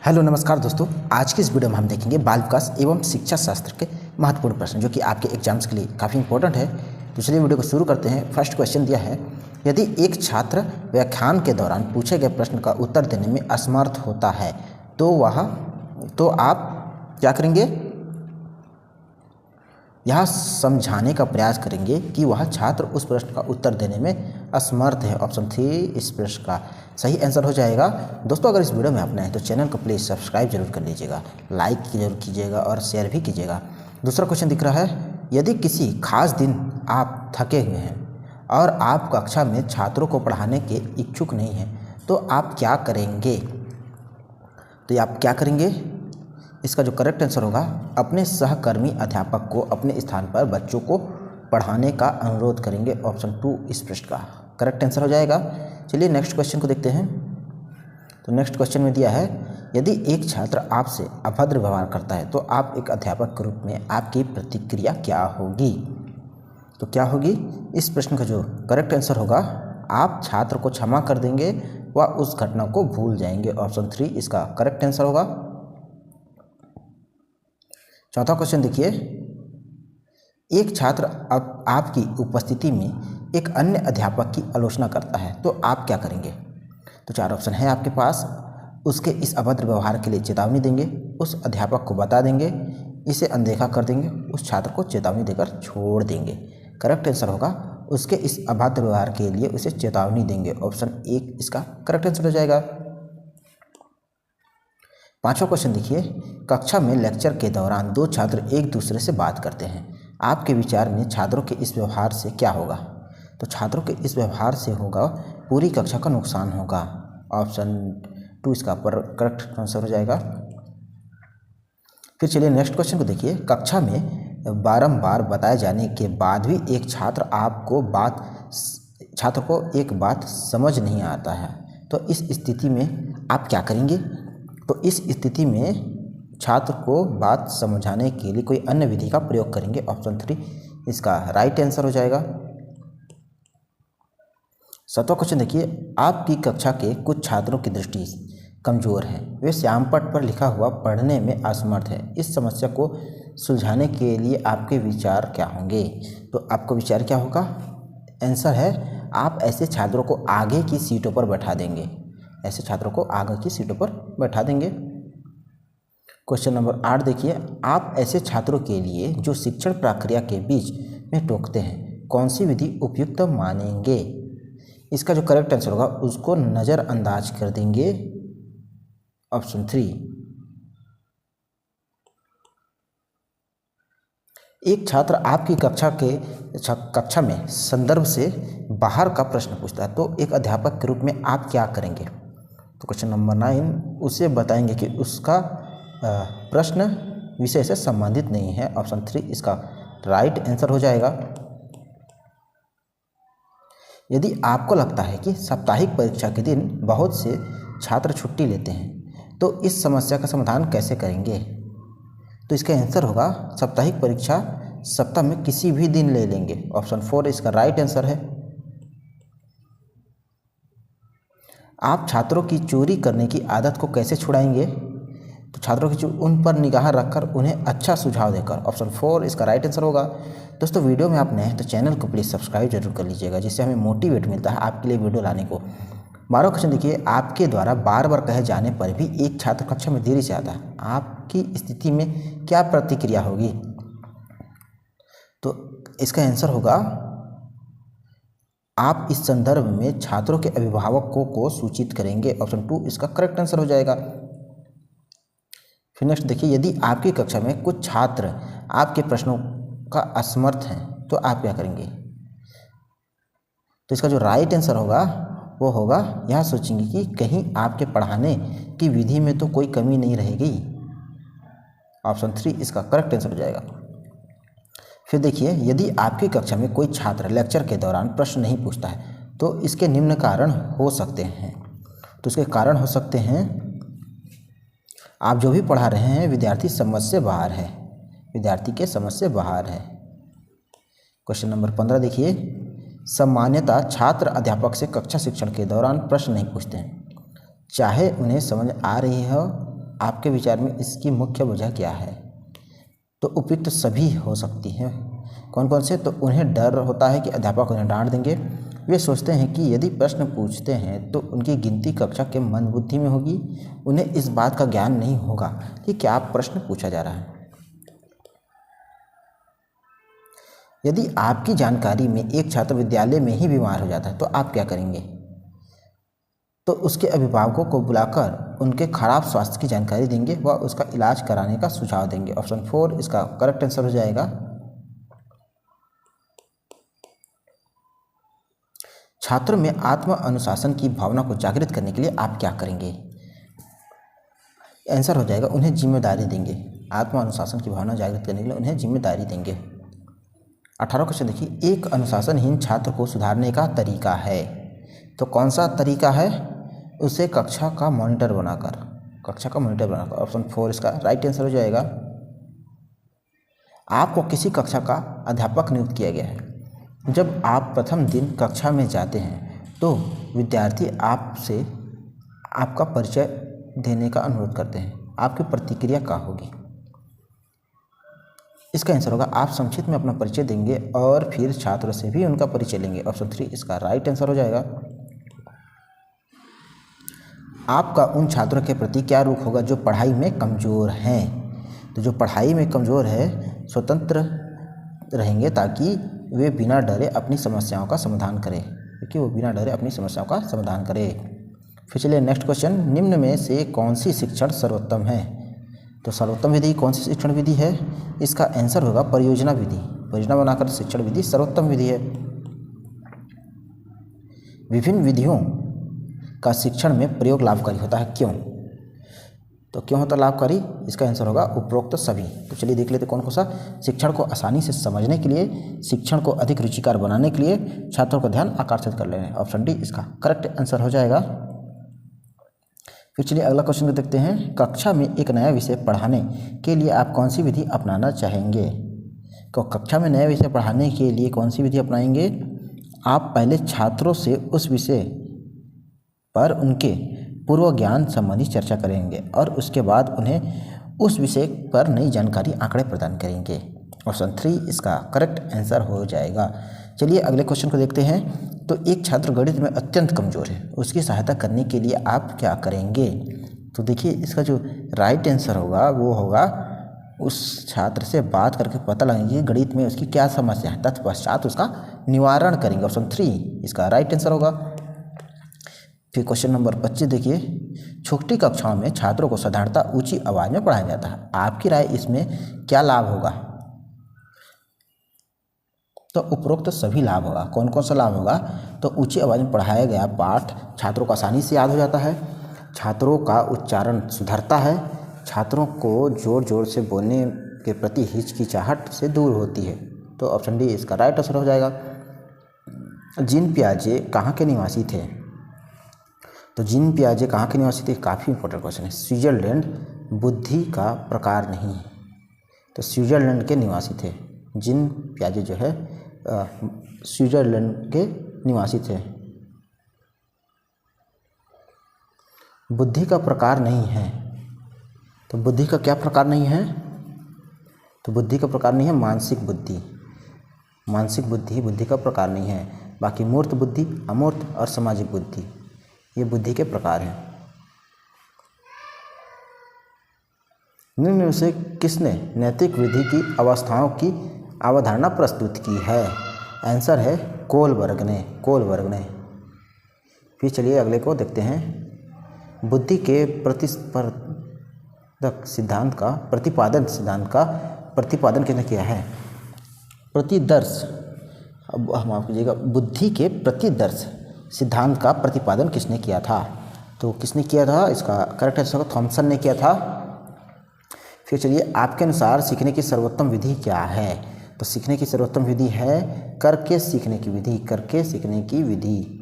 Hello नमस्कार दोस्तों, आज की इस वीडियो में हम देखेंगे बाल विकास एवं शिक्षा शास्त्र के महत्वपूर्ण प्रश्न जो कि आपके एग्जाम्स के लिए काफ़ी इंपॉर्टेंट है। तो चलिए वीडियो को शुरू करते हैं। फर्स्ट क्वेश्चन दिया है, यदि एक छात्र व्याख्यान के दौरान पूछे गए प्रश्न का उत्तर देने में असमर्थ होता है तो आप क्या करेंगे? यह समझाने का प्रयास करेंगे कि वह छात्र उस प्रश्न का उत्तर देने में असमर्थ है। ऑप्शन 3 इस प्रश्न का सही आंसर हो जाएगा। दोस्तों, अगर इस वीडियो में आप नए हैं तो चैनल को प्लीज़ सब्सक्राइब जरूर कर लीजिएगा, लाइक जरूर कीजिएगा और शेयर भी कीजिएगा। दूसरा क्वेश्चन दिख रहा है, यदि किसी खास दिन आप थके हुए हैं और आप कक्षा में छात्रों को पढ़ाने के इच्छुक नहीं हैं तो आप क्या करेंगे? तो आप क्या करेंगे? इसका जो करेक्ट आंसर होगा, अपने सहकर्मी अध्यापक को अपने स्थान पर बच्चों को पढ़ाने का अनुरोध करेंगे। ऑप्शन 2 इस प्रश्न का करेक्ट आंसर हो जाएगा। चलिए नेक्स्ट क्वेश्चन को देखते हैं। तो नेक्स्ट क्वेश्चन में दिया है, यदि एक छात्र आपसे अभद्र व्यवहार करता है तो आप एक अध्यापक के रूप में आपकी प्रतिक्रिया क्या होगी? तो क्या होगी? इस प्रश्न का जो करेक्ट आंसर होगा, आप छात्र को क्षमा कर देंगे व उस घटना को भूल जाएंगे। ऑप्शन 3 इसका करेक्ट आंसर होगा। चौथा क्वेश्चन देखिए, एक छात्र अब आपकी उपस्थिति में एक अन्य अध्यापक की आलोचना करता है तो आप क्या करेंगे? तो 4 ऑप्शन है आपके पास। उसके इस अभद्र व्यवहार के लिए चेतावनी देंगे, उस अध्यापक को बता देंगे, इसे अनदेखा कर देंगे, उस छात्र को चेतावनी देकर छोड़ देंगे। करेक्ट आंसर होगा, उसके इस अभद्र व्यवहार के लिए उसे चेतावनी देंगे। ऑप्शन 1 इसका करेक्ट आंसर हो जाएगा। पांचवा क्वेश्चन देखिए, कक्षा में लेक्चर के दौरान दो छात्र एक दूसरे से बात करते हैं, आपके विचार में छात्रों के इस व्यवहार से क्या होगा? तो छात्रों के इस व्यवहार से होगा पूरी कक्षा का नुकसान होगा। ऑप्शन 2 इसका करेक्ट आंसर हो जाएगा। फिर चलिए नेक्स्ट क्वेश्चन को देखिए, कक्षा में बारंबार बताए जाने के बाद भी एक छात्र को एक बात समझ नहीं आता है तो इस स्थिति में आप क्या करेंगे? तो इस स्थिति में छात्र को बात समझाने के लिए कोई अन्य विधि का प्रयोग करेंगे। ऑप्शन 3 इसका राइट आंसर हो जाएगा। 7वां क्वेश्चन देखिए, आपकी कक्षा के कुछ छात्रों की दृष्टि कमजोर है, वे श्यामपट्ट पर लिखा हुआ पढ़ने में असमर्थ है। इस समस्या को सुलझाने के लिए आपके विचार क्या होंगे? तो आपका विचार क्या होगा? आंसर है, आप ऐसे छात्रों को आगे की सीटों पर बैठा देंगे। ऐसे छात्रों को आगे की सीटों पर बैठा देंगे। क्वेश्चन नंबर 8 देखिए, आप ऐसे छात्रों के लिए जो शिक्षण प्रक्रिया के बीच में टोकते हैं कौन सी विधि उपयुक्त मानेंगे? इसका जो करेक्ट आंसर होगा, उसको नज़रअंदाज कर देंगे। ऑप्शन 3। एक छात्र आपकी कक्षा में संदर्भ से बाहर का प्रश्न पूछता है तो एक अध्यापक के रूप में आप क्या करेंगे? तो क्वेश्चन नंबर 9 उसे बताएंगे कि उसका प्रश्न विषय से संबंधित नहीं है। ऑप्शन 3 इसका राइट आंसर हो जाएगा। यदि आपको लगता है कि साप्ताहिक परीक्षा के दिन बहुत से छात्र छुट्टी लेते हैं तो इस समस्या का समाधान कैसे करेंगे? तो इसका आंसर होगा, साप्ताहिक परीक्षा सप्ताह में किसी भी दिन ले लेंगे। ऑप्शन 4 इसका राइट आंसर है। आप छात्रों की चोरी करने की आदत को कैसे छुड़ाएंगे? तो छात्रों की उन पर निगाह रखकर उन्हें अच्छा सुझाव देकर। ऑप्शन 4 इसका राइट आंसर होगा। दोस्तों, वीडियो में आप नए हैं तो चैनल को प्लीज़ सब्सक्राइब जरूर कर लीजिएगा, जिससे हमें मोटिवेट मिलता है आपके लिए वीडियो लाने को। 12वां क्वेश्चन देखिए, आपके द्वारा बार बार कहे जाने पर भी एक छात्र कक्षा में देरी से आता है, आपकी स्थिति में क्या प्रतिक्रिया होगी? तो इसका आंसर होगा, आप इस संदर्भ में छात्रों के अभिभावकों को सूचित करेंगे। ऑप्शन 2 इसका करेक्ट आंसर हो जाएगा। फिर नेक्स्ट देखिए, यदि आपकी कक्षा में कुछ छात्र आपके प्रश्नों का असमर्थ हैं तो आप क्या करेंगे? तो इसका जो राइट आंसर होगा वो होगा, यह सोचेंगे कि कहीं आपके पढ़ाने की विधि में तो कोई कमी नहीं रहेगी। ऑप्शन 3 इसका करेक्ट आंसर हो जाएगा। फिर देखिए, यदि आपकी कक्षा में कोई छात्र लेक्चर के दौरान प्रश्न नहीं पूछता है तो इसके निम्न कारण हो सकते हैं। तो इसके कारण हो सकते हैं, आप जो भी पढ़ा रहे हैं विद्यार्थी समझ से बाहर है, विद्यार्थी के समझ से बाहर है। क्वेश्चन नंबर 15 देखिए, सामान्यतः छात्र अध्यापक से कक्षा शिक्षण के दौरान प्रश्न नहीं पूछते हैं, चाहे उन्हें समझ आ रही हो आपके विचार में इसकी मुख्य वजह क्या है? तो उपयुक्त सभी हो सकती हैं। कौन कौन से? तो उन्हें डर होता है कि अध्यापक उन्हें डांट देंगे। वे सोचते हैं कि यदि प्रश्न पूछते हैं तो उनकी गिनती कक्षा के मंदबुद्धि में होगी। उन्हें इस बात का ज्ञान नहीं होगा कि क्या प्रश्न पूछा जा रहा है। यदि आपकी जानकारी में एक छात्र विद्यालय में ही बीमार हो जाता है तो आप क्या करेंगे? तो उसके अभिभावकों को बुलाकर उनके खराब स्वास्थ्य की जानकारी देंगे व उसका इलाज कराने का सुझाव देंगे। ऑप्शन 4 इसका करेक्ट आंसर हो जाएगा। छात्रों में आत्म अनुशासन की भावना को जागृत करने के लिए आप क्या करेंगे? आंसर हो जाएगा उन्हें जिम्मेदारी देंगे। आत्म अनुशासन की भावना जागृत करने के लिए उन्हें जिम्मेदारी देंगे। 18 क्वेश्चन देखिए, एक अनुशासनहीन छात्र को सुधारने का तरीका है। तो कौन सा तरीका है? उसे कक्षा का मॉनिटर बनाकर। ऑप्शन 4 इसका राइट आंसर हो जाएगा। आपको किसी कक्षा का अध्यापक नियुक्त किया गया है। जब आप प्रथम दिन कक्षा में जाते हैं तो विद्यार्थी आपसे आपका परिचय देने का अनुरोध करते हैं। आपकी प्रतिक्रिया क्या होगी? इसका आंसर होगा आप संक्षिप्त में अपना परिचय देंगे और फिर छात्रों से भी उनका परिचय लेंगे। ऑप्शन 3 इसका राइट आंसर हो जाएगा। आपका उन छात्रों के प्रति क्या रुख होगा जो पढ़ाई में कमज़ोर हैं? तो जो पढ़ाई में कमज़ोर है स्वतंत्र रहेंगे ताकि वे बिना डरे अपनी समस्याओं का समाधान करें, फिर चलिए नेक्स्ट क्वेश्चन, निम्न में से कौन सी शिक्षण सर्वोत्तम है? तो सर्वोत्तम विधि कौन सी शिक्षण विधि है? इसका आंसर होगा परियोजना विधि। परियोजना बनाकर शिक्षण विधि सर्वोत्तम विधि है। विभिन्न विधियों का शिक्षण में प्रयोग लाभकारी होता है, क्यों? तो क्यों होता लाभकारी? इसका आंसर होगा उपरोक्त सभी। तो चलिए देख लेते कौन कौन सा। शिक्षण को आसानी से समझने के लिए, शिक्षण को अधिक रुचिकर बनाने के लिए, छात्रों का ध्यान आकर्षित कर लेने। ऑप्शन डी इसका करेक्ट आंसर हो जाएगा। फिर चलिए अगला क्वेश्चन को देखते हैं, कक्षा में एक नया विषय पढ़ाने के लिए आप कौन सी विधि अपनाना चाहेंगे? तो कक्षा में नया विषय पढ़ाने के लिए कौन सी विधि अपनाएंगे? आप पहले छात्रों से उस विषय पर उनके पूर्व ज्ञान संबंधी चर्चा करेंगे और उसके बाद उन्हें उस विषय पर नई जानकारी आंकड़े प्रदान करेंगे। ऑप्शन 3 इसका करेक्ट आंसर हो जाएगा। चलिए अगले क्वेश्चन को देखते हैं। तो एक छात्र गणित में अत्यंत कमज़ोर है, उसकी सहायता करने के लिए आप क्या करेंगे? तो देखिए इसका जो राइट आंसर होगा वो होगा उस छात्र से बात करके पता लगाएंगे गणित में उसकी क्या समस्या है, तत्पश्चात उसका निवारण करेंगे। ऑप्शन 3 इसका राइट आंसर होगा। फिर क्वेश्चन नंबर 25 देखिए, छोटी कक्षाओं में छात्रों को साधारणतः ऊंची आवाज़ में पढ़ाया जाता है, आपकी राय इसमें क्या लाभ होगा? तो उपरोक्त सभी लाभ होगा। कौन कौन सा लाभ होगा? तो ऊंची आवाज़ में पढ़ाया गया पाठ छात्रों को आसानी से याद हो जाता है, छात्रों का उच्चारण सुधरता है, छात्रों को जोर जोर से बोलने के प्रति हिचकिचाहट से दूर होती है। तो ऑप्शन डी इसका राइट आंसर हो जाएगा। जीन पियाजे कहाँ के निवासी थे? तो जीन पियाजे कहाँ के निवासी थे? काफ़ी इंपॉर्टेंट क्वेश्चन है। स्विट्जरलैंड बुद्धि का प्रकार नहीं है, तो स्विट्जरलैंड के निवासी थे। जीन पियाजे जो है स्विट्जरलैंड के निवासी थे। बुद्धि का प्रकार नहीं है, तो बुद्धि का क्या प्रकार नहीं है? तो बुद्धि का प्रकार नहीं है मानसिक बुद्धि। मानसिक बुद्धि बुद्धि का प्रकार नहीं है। बाकी मूर्त बुद्धि, अमूर्त और सामाजिक बुद्धि ये बुद्धि के प्रकार हैं। निम्न में से किसने नैतिक वृद्धि की अवस्थाओं की अवधारणा प्रस्तुत की है? आंसर है कोलबर्ग ने। फिर चलिए अगले को देखते हैं। बुद्धि के प्रतिपादन सिद्धांत का प्रतिपादन किसने किया है? प्रतिदर्श, अब हम माफ कीजिएगा, बुद्धि के प्रतिदर्श सिद्धांत का प्रतिपादन किसने किया था? तो किसने किया था? इसका करेक्ट आंसर थॉमसन ने किया था। फिर चलिए आपके अनुसार सीखने की सर्वोत्तम विधि क्या है? तो सीखने की सर्वोत्तम विधि है करके सीखने की विधि।